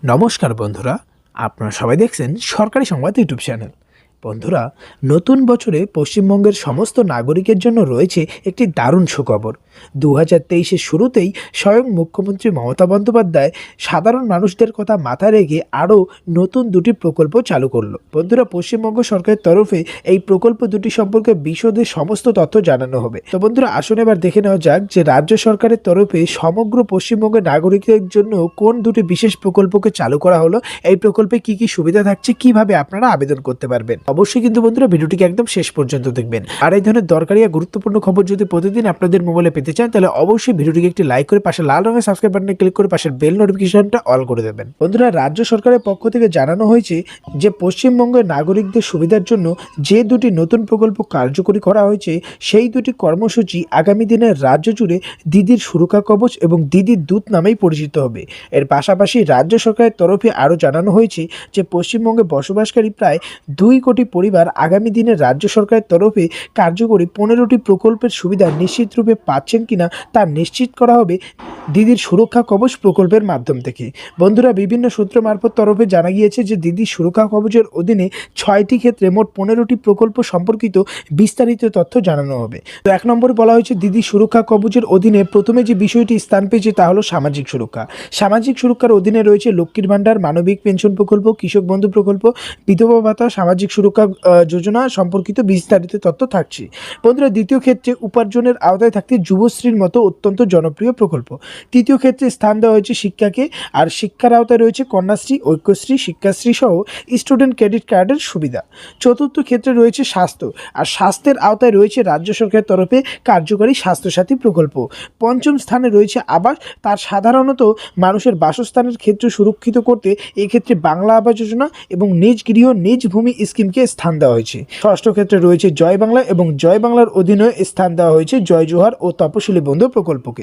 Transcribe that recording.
নমস্কার বন্ধুরা, আপনারা সবাই দেখছেন সরকারি সংবাদ ইউটিউব চ্যানেল। বন্ধুরা, নতুন বছরে পশ্চিমবঙ্গের সমস্ত নাগরিকের জন্য রয়েছে একটি দারুণ সুখবর। 2023-এর শুরুতেই স্বয়ং মুখ্যমন্ত্রী মমতা বন্দ্যোপাধ্যায় সাধারণ মানুষদের কথা মাথায় রেখে আরও নতুন দুটি প্রকল্প চালু করলো। বন্ধুরা, পশ্চিমবঙ্গ সরকারের তরফে এই প্রকল্প দুটি সম্পর্কে বিশদে সমস্ত তথ্য জানানো হবে। তো বন্ধুরা, আসুন এবার দেখে নেওয়া যাক যে রাজ্য সরকারের তরফে সমগ্র পশ্চিমবঙ্গের নাগরিকদের জন্য কোন দুটি বিশেষ প্রকল্পকে চালু করা হলো, এই প্রকল্পে কি কি সুবিধা থাকছে, কিভাবে আপনারা আবেদন করতে পারবেন। অবশ্যই কিন্তু বন্ধুরা ভিডিওটিকে একদম শেষ পর্যন্ত দেখবেন। আর এই ধরনের দরকারি আর গুরুত্বপূর্ণ খবর যদি প্রতিদিন আপনাদের মোবাইলে পেতে চান, তাহলে অবশ্যই ভিডিওটিকে একটি লাইক করে পাশে লাল রঙের সাবস্ক্রাইব বাটনে ক্লিক করে পাশের বেল নোটিফিকেশনটা অল করে দেবেন। বন্ধুরা, রাজ্য সরকারের পক্ষ থেকে জানানো হয়েছে যে পশ্চিমবঙ্গের নাগরিকদের সুবিধার জন্য যে দুটি নতুন প্রকল্প কার্যকরী করা হয়েছে, সেই দুটি কর্মসূচি আগামী দিনে রাজ্য জুড়ে দিদির সুরক্ষা কবচ এবং দিদির দূত নামেই পরিচিত হবে। এর পাশাপাশি রাজ্য সরকারের তরফে আরও জানানো হয়েছে যে পশ্চিমবঙ্গে বসবাসকারী প্রায় 2 কোটি পরিবার আগামী দিনে রাজ্য সরকারের তরফে কার্যকরী 15টি প্রকল্পের সুবিধা নিশ্চিত রূপে পাচ্ছেন কিনা তা নিশ্চিত করা হবে দিদির সুরক্ষা কবচ প্রকল্পের মাধ্যম থেকে। বন্ধুরা, বিভিন্ন সূত্র মারফত তরফে জানা গিয়েছে যে দিদির সুরক্ষা কবচের অধীনে 6টি ক্ষেত্রে মোট 15টি প্রকল্প সম্পর্কিত বিস্তারিত তথ্য জানানো হবে। তো 1 নম্বরে বলা হয়েছে দিদির সুরক্ষা কবচের অধীনে প্রথমে যে বিষয়টি স্থান পেয়েছে তা হলো সামাজিক সুরক্ষা। সামাজিক সুরক্ষার অধীনে রয়েছে লক্ষ্মীর ভাণ্ডার, মানবিক পেনশন প্রকল্প, কৃষক বন্ধু প্রকল্প, বিধবা ভাতা, সামাজিক সুরক্ষা যোজনা সম্পর্কিত বিস্তারিত তথ্য থাকছে। বন্ধুরা, দ্বিতীয় ক্ষেত্রে উপার্জনের আওতায় থাকতে যুবশ্রীর মতো অত্যন্ত জনপ্রিয় প্রকল্প। তৃতীয় ক্ষেত্রে স্থান দেওয়া হয়েছে শিক্ষাকে, আর শিক্ষার আওতায় রয়েছে কন্যাশ্রী, ঐক্যশ্রী, শিক্ষাশ্রী সহ স্টুডেন্ট ক্রেডিট কার্ডের সুবিধা। চতুর্থ ক্ষেত্রে রয়েছে স্বাস্থ্য, আর স্বাস্থ্যের আওতায় রয়েছে রাজ্য সরকারের তরফে কার্যকরী স্বাস্থ্যসাথী প্রকল্প। পঞ্চম স্থানে রয়েছে আবাস, তার সাধারণত মানুষের বাসস্থানের ক্ষেত্র সুরক্ষিত করতে এক্ষেত্রে বাংলা আবাস যোজনা এবং নিজ গৃহ নিজ ভূমি স্কিমকে স্থান দেওয়া হয়েছে। ষষ্ঠ ক্ষেত্রে রয়েছে জয় বাংলা, এবং জয় বাংলার অধীনে স্থান দেওয়া হয়েছে জয় জোহার ও তপশিলি বন্ধু প্রকল্পকে।